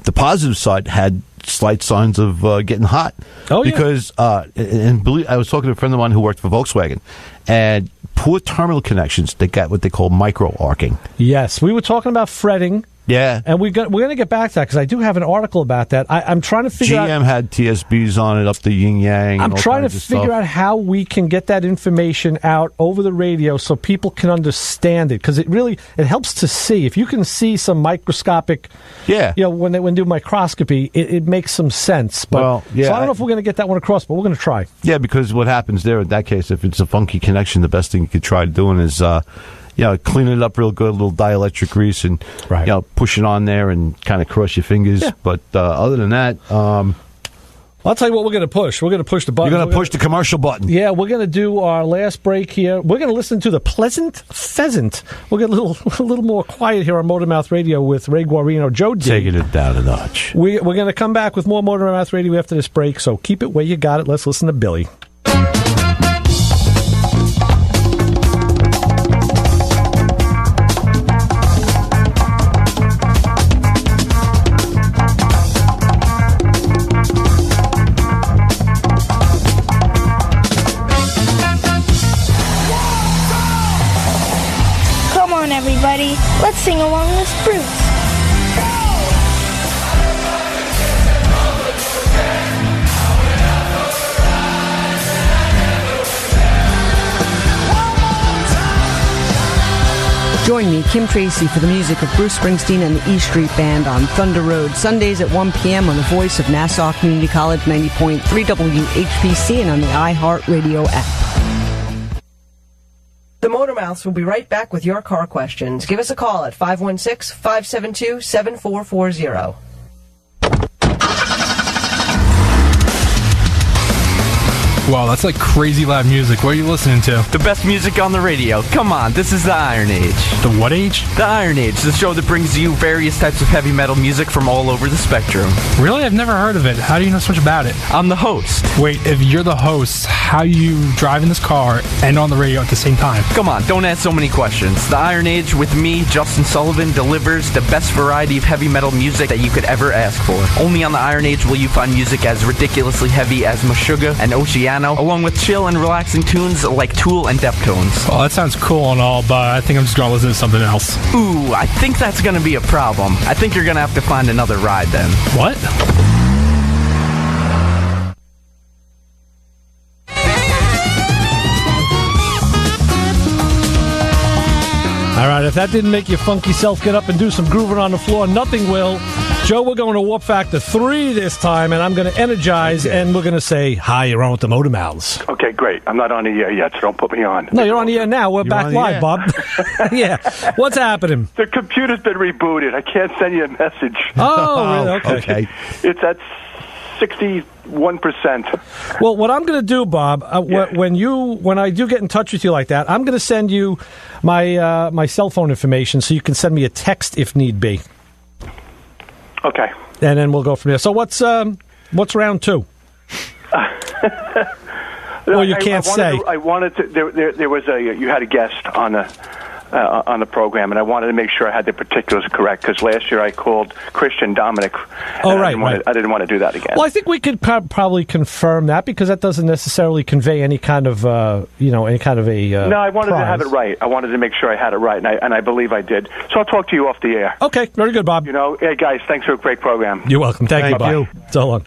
the positive side had slight signs of getting hot. Oh, yeah. Because, and believe, I was talking to a friend of mine who worked for Volkswagen, and poor terminal connections, they got what they call micro arcing. Yes, we were talking about fretting. Yeah. And we're going to get back to that because I do have an article about that. I'm trying to figure out... GM had TSBs on it, up the yin-yang. I'm trying to figure out how we can get that information out over the radio so people can understand it, because it helps to see. If you can see some microscopic... Yeah. When they do microscopy, it makes some sense. But, so I don't know if we're going to get that one across, but we're going to try. Yeah, because what happens there in that case, if it's a funky connection, the best thing you could try doing is... clean it up real good, a little dielectric grease, and push it on there and kind of cross your fingers. Yeah. But other than that, I'll tell you what we're going to push. We're going to push the button. You're going to push the commercial button. Yeah, we're going to do our last break here. We're going to listen to the Pleasant Pheasant. We'll get a little more quiet here on Motormouth Radio with Ray Guarino, Joe D. Taking it down a notch. We're going to come back with more Motormouth Radio after this break, so keep it where you got it. Let's listen to Billy. Everybody, let's sing along with Bruce. Join me, Kim Tracy, for the music of Bruce Springsteen and the E Street Band on Thunder Road, Sundays at 1 p.m. on the voice of Nassau Community College 90.3 WHPC and on the iHeartRadio app. The Motormouths will be right back with your car questions. Give us a call at 516-572-7440. Wow, that's like crazy loud music. What are you listening to? The best music on the radio. Come on, this is the Iron Age. The what age? The Iron Age, the show that brings you various types of heavy metal music from all over the spectrum. Really? I've never heard of it. How do you know so much about it? I'm the host. Wait, if you're the host, how you drive in this car and on the radio at the same time? Come on, don't ask so many questions. The Iron Age with me, Justin Sullivan, delivers the best variety of heavy metal music that you could ever ask for. Only on the Iron Age will you find music as ridiculously heavy as Meshuggah and Oceano, along with chill and relaxing tunes like Tool and Deftones. Well, that sounds cool and all, but I think I'm just going to listen to something else. Ooh, I think that's going to be a problem. I think you're going to have to find another ride then. What? All right, if that didn't make your funky self get up and do some grooving on the floor, nothing will. Joe, we're going to Warp Factor 3 this time, and I'm going to energize, and we're going to say, hi, you're on with the Motormouths. Okay, great. I'm not on the air yet, so don't put me on. No, you're on the air now. We're back live, Bob. Yeah. What's happening? The computer's been rebooted. I can't send you a message. Oh, really? Okay. It's at 61%. Well, what I'm going to do, Bob, when I do get in touch with you like that, I'm going to send you my cell phone information so you can send me a text if need be. Okay. And then we'll go from there. So what's round two? Well, you can't say. I wanted to. There was you had a guest on the program, and I wanted to make sure I had the particulars correct, because last year I called Christian Dominic. Oh, right. I didn't want to do that again. Well, I think we could probably confirm that, because that doesn't necessarily convey any kind of No, I wanted prize. to have it right. I wanted to make sure I had it right, and I believe I did. So I'll talk to you off the air. Okay, very good, Bob. Hey guys, thanks for a great program. You're welcome. Thank you, Bob. So long.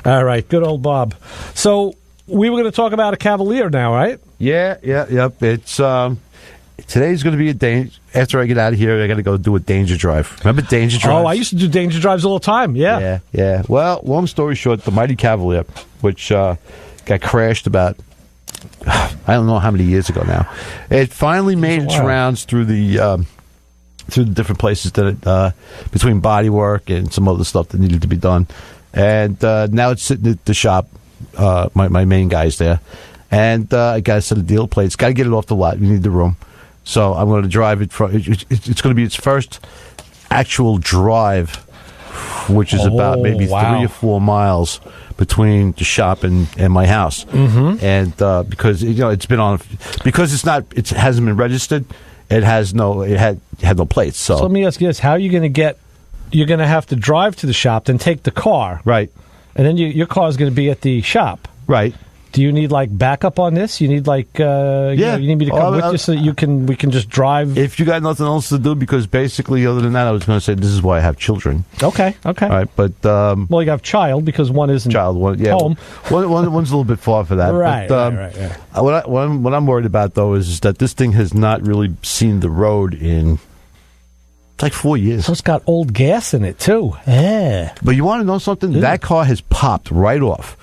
All right, good old Bob. So we were going to talk about a Cavalier now, right? Yep. It's today's going to be a danger. After I get out of here, I got to go do a danger drive. Remember danger drives? Oh, I used to do danger drives all the time. Yeah. Well, long story short, the mighty Cavalier, which got crashed about I don't know how many years ago now, it finally made its rounds through the different places that between body work and some other stuff that needed to be done, and now it's sitting at the shop. My main guy's there, and I got a set of deal plates. Got to get it off the lot. We need the room. So I'm going to drive it. It's going to be its first actual drive, which is about maybe 3 or 4 miles between the shop and my house. Mm-hmm. And because it's been on, because it hasn't been registered. It had no plates. So let me ask you this: how are you going to get you're going to have to drive to the shop, then take the car. Right. And then your car is going to be at the shop. Right. Do you need like backup on this? You need like you need me to come with you so that we can just drive. If you got nothing else to do, because basically, other than that, I was going to say this is why I have children. Okay. All right, but well, you have child because one isn't home. One's a little bit far for that. Right. But, what I'm worried about though is that this thing has not really seen the road in. It's like 4 years. So it's got old gas in it too. Yeah. But you want to know something? Yeah. That car has popped right off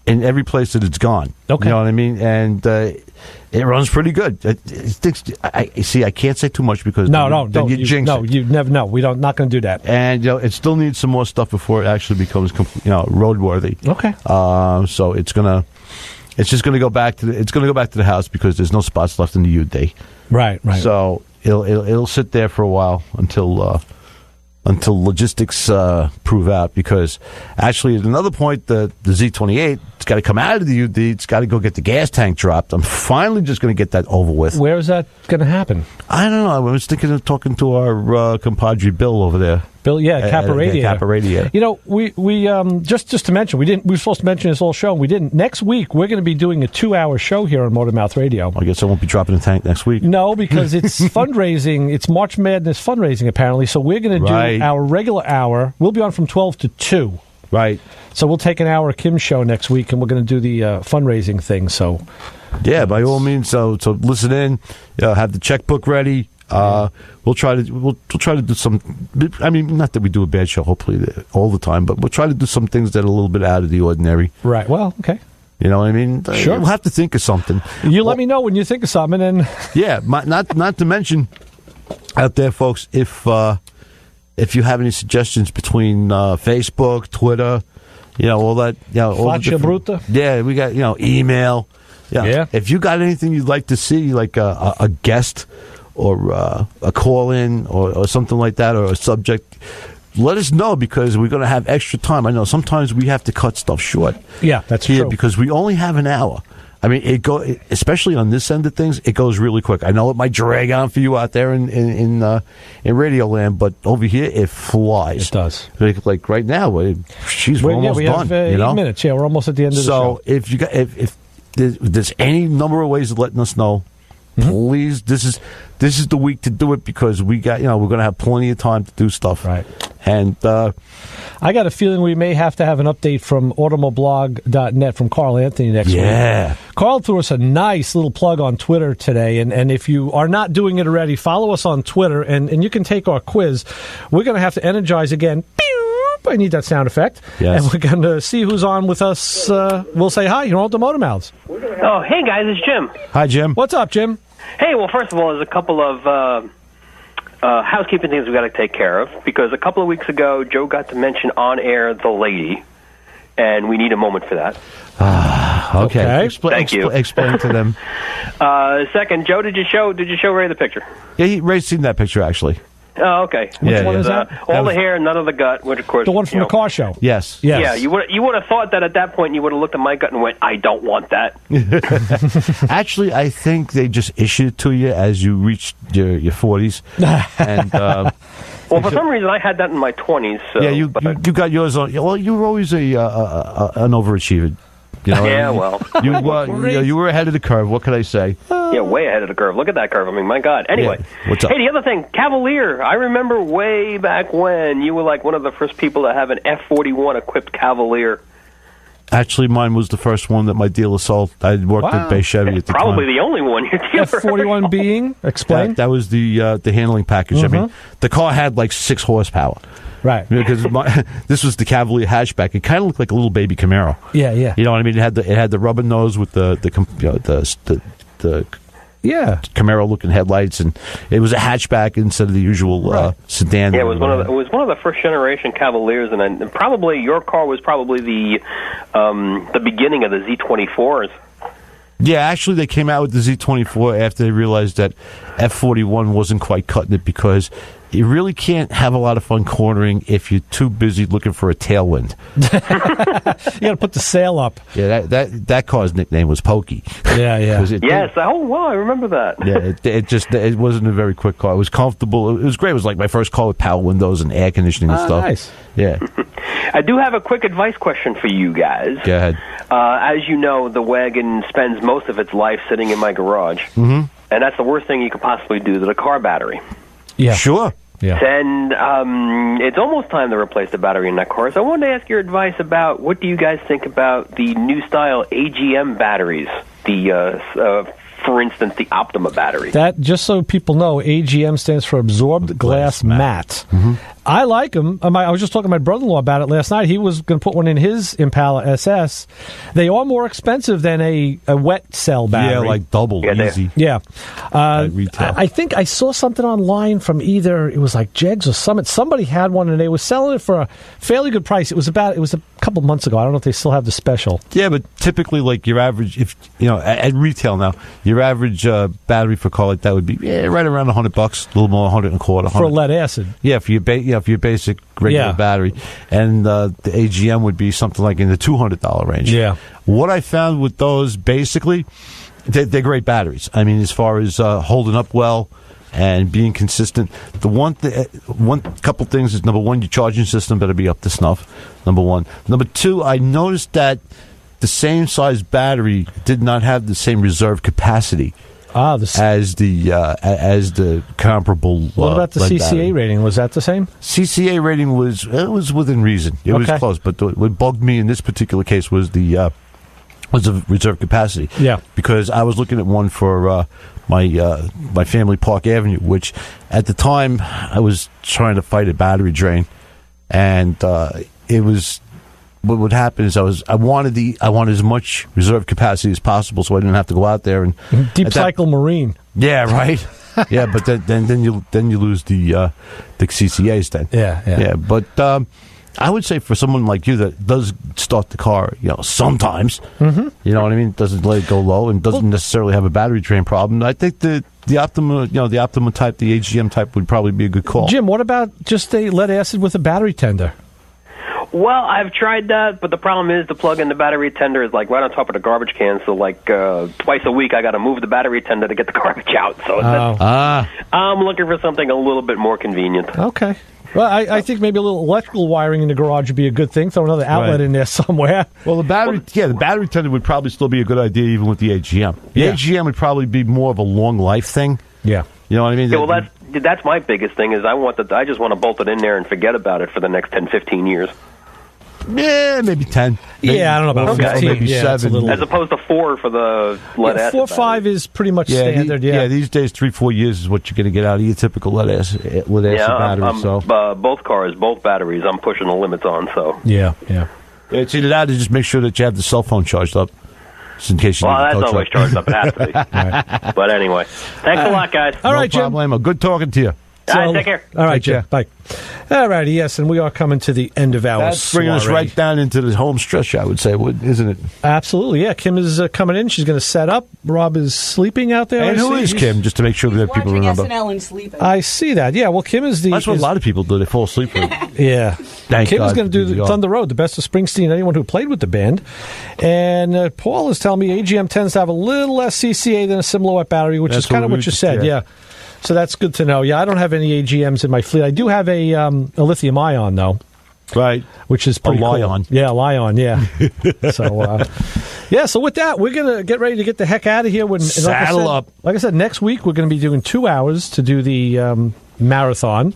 in every place that it's gone. Okay. You know what I mean? And it runs pretty good. I can't say too much because then you jinx it. No, you never know. We're not going to do that. And it still needs some more stuff before it actually becomes roadworthy. Okay. So it's just going to go back to the house because there's no spots left in the UD. Right. So it'll sit there for a while until logistics prove out, because actually at another point the Z28, it's got to come out of the UD, it's got to go get the gas tank dropped. I'm finally just going to get that over with. Where is that going to happen? I don't know. I was thinking of talking to our compadre Bill over there. Bill, Kappa Radio. Kappa Radio. We just to mention, we were supposed to mention this whole show, and we didn't. Next week, we're going to be doing a 2-hour show here on Motormouth Radio. I guess I won't be dropping the tank next week. No, because it's fundraising. It's March Madness fundraising, apparently. So we're going to do our regular hour. We'll be on from 12 to 2. Right. So we'll take an hour of Kim's show next week, and we're going to do the fundraising thing. So, yeah, by all means. So listen in. Have the checkbook ready. We'll try to do some. I mean, not that we do a bad show, hopefully all the time, but we'll try to do some things that are a little bit out of the ordinary. Right. Well, okay. You know what I mean? Sure. We'll have to think of something. Let me know when you think of something, and yeah, not to mention out there, folks, if you have any suggestions between Facebook, Twitter, all that, all the different, Bruta. Yeah, we got email. Yeah. If you got anything you'd like to see, like a guest or a call-in or something like that, or a subject, let us know, because we're going to have extra time. I know sometimes we have to cut stuff short. Yeah, that's true. Because we only have an hour. I mean, especially on this end of things, it goes really quick. I know it might drag on for you out there in Radio Land, but over here it flies. It does. Like right now, we're almost we done. Have 8 minutes. Yeah, we're almost at the end of the show. So if there's any number of ways of letting us know, please, this is the week to do it, because we got we're going to have plenty of time to do stuff. Right. And I got a feeling we may have to have an update from automoblog.net from Carl Anthony next week. Yeah. Carl threw us a nice little plug on Twitter today, and if you are not doing it already, follow us on Twitter, and you can take our quiz. We're going to have to energize again. I need that sound effect. Yes. And we're going to see who's on with us. We'll say hi here on the Motor Mouths. Oh, hey guys, it's Jim. Hi, Jim. What's up, Jim? Hey, well, first of all, there's a couple of housekeeping things we've got to take care of, because a couple of weeks ago, Joe got to mention on air the lady, and we need a moment for that. Okay. Thank you. Explain to them. Second, Joe, did you show Ray the picture? Yeah, Ray's seen that picture, actually. Oh, okay. Which one is that? All the hair, none of the gut, which, of course... The one from the car show? Yes. Yeah, you would have thought that at that point you would have looked at my gut and went, I don't want that. Actually, I think they just issued it to you as you reached your 40s. And, well, for some reason, I had that in my 20s. So, yeah, you got yours on... Well, you were always an overachiever. Yeah, well. You were ahead of the curve. What could I say? Yeah, way ahead of the curve. Look at that curve. I mean, my God. Anyway. Yeah. What's up? Hey, the other thing, Cavalier. I remember way back when you were like one of the first people to have an F41 equipped Cavalier. Actually, mine was the first one that my dealer sold. I worked at Bay Chevy at the probably time. the only one your dealer F41 being? Explain. That was the handling package. I mean, the car had like 6 horsepower. Right. Because this was the Cavalier hatchback. It kind of looked like a little baby Camaro. Yeah. You know what I mean? It had the rubber nose with the Camaro looking headlights, and it was a hatchback instead of the usual sedan. Yeah, it was one of the first generation Cavaliers, and probably your car was probably the beginning of the Z24s. Yeah, actually, they came out with the Z24 after they realized that F41 wasn't quite cutting it, because you really can't have a lot of fun cornering if you're too busy looking for a tailwind. You got to put the sail up. Yeah, that car's nickname was Pokey. Yeah. Yes. Oh, wow, I remember that. Yeah, it wasn't a very quick car. It was comfortable. It was great. It was like my first car with power windows and air conditioning and stuff. Nice. Yeah. I do have a quick advice question for you guys. Go ahead. As you know, the wagon spends most of its life sitting in my garage. Mm-hmm. And that's the worst thing you could possibly do to the car battery. Yeah. Sure. Yeah. And it's almost time to replace the battery in that car. So I wanted to ask your advice about what do you guys think about the new style AGM batteries? For instance, the Optima battery. That, just so people know, AGM stands for Absorbed Glass Mat. Mm-hmm. I like them. I was just talking to my brother-in-law about it last night. He was going to put one in his Impala SS. They are more expensive than a wet cell battery. Yeah, like double, easy. Yeah. Retail. I think I saw something online from either, it was like Jegs or Summit. Somebody had one, and they were selling it for a fairly good price. It was a couple months ago. I don't know if they still have the special. Yeah, but typically, like your average, if at retail now, your average battery for a car like that would be right around $100, a little more, $125 for lead acid. Yeah, for your basic regular battery, and the AGM would be something like in the $200 range. Yeah. What I found with those, basically, they're great batteries. I mean, as far as holding up well and being consistent, the one couple things is, number one, your charging system better be up to snuff. Number one. Number two, I noticed that the same size battery did not have the same reserve capacity as the comparable. What about the CCA battery rating? Was that the same? CCA rating was within reason. It was close, but what bugged me in this particular case was the reserve capacity. Yeah, because I was looking at one for my family Park Avenue, which at the time I was trying to fight a battery drain, and it was. What would happen is I wanted as much reserve capacity as possible, so I didn't have to go out there and deep cycle marine. Yeah, right. Yeah, but then you lose the CCAs then. Yeah. But I would say for someone like you that does start the car, sometimes, you know what I mean, doesn't let it go low and doesn't necessarily have a battery drain problem. I think the Optima, the Optima type, the AGM type would probably be a good call. Jim, what about just a lead acid with a battery tender? Well, I've tried that, but the problem is the plug in the battery tender is like right on top of the garbage can. So like twice a week, I got to move the battery tender to get the garbage out. So I'm looking for something a little bit more convenient. Okay. Well, I think maybe a little electrical wiring in the garage would be a good thing. Throw another outlet in there somewhere. Well, the battery tender would probably still be a good idea even with the AGM. The AGM would probably be more of a long life thing. Yeah. You know what I mean? Yeah, well, that's my biggest thing is I just want to bolt it in there and forget about it for the next 10, 15 years. Yeah, maybe 10. Maybe, I don't know about 15. Maybe 7. As opposed to 4 for the lead acid. 4 or 5 is pretty much standard. These days 3-4 years is what you're going to get out of your typical lead acid battery. Both cars, both batteries, I'm pushing the limits on. So yeah. It's either that or just make sure that you have the cell phone charged up. Just in case you need to that's always charged up. It has to be. Right. But anyway, thanks a lot, guys. All right, Jim. Good talking to you. All right, take care. All right, Jim. Bye. All righty, yes, and we are coming to the end of our That's bringing us right down into the home stretch, I would say, isn't it? Absolutely, yeah. Kim is coming in. She's going to set up. Rob is sleeping out there. And who is Kim, just to make sure that people remember? SNL and sleeping. I see that. Yeah, well, Kim is That's what a lot of people do. They fall asleep. Yeah. Kim is going to do the Thunder Road, the best of Springsteen, anyone who played with the band. And Paul is telling me AGM tends to have a little less CCA than a similar wet battery, which is kind of what you said, yeah. So that's good to know. Yeah, I don't have any AGMs in my fleet. I do have a lithium ion though, right? Which is pretty cool. Yeah, Lion. Yeah. So with that, we're gonna get ready to get the heck out of here. Saddle up. Like I said, next week we're going to be doing 2 hours to do the marathon,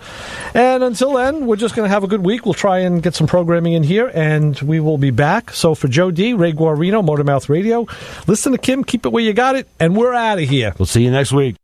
and until then, we're just going to have a good week. We'll try and get some programming in here, and we will be back. So for Joe D, Ray Guarino, Motormouth Radio, listen to Kim. Keep it where you got it, and we're out of here. We'll see you next week.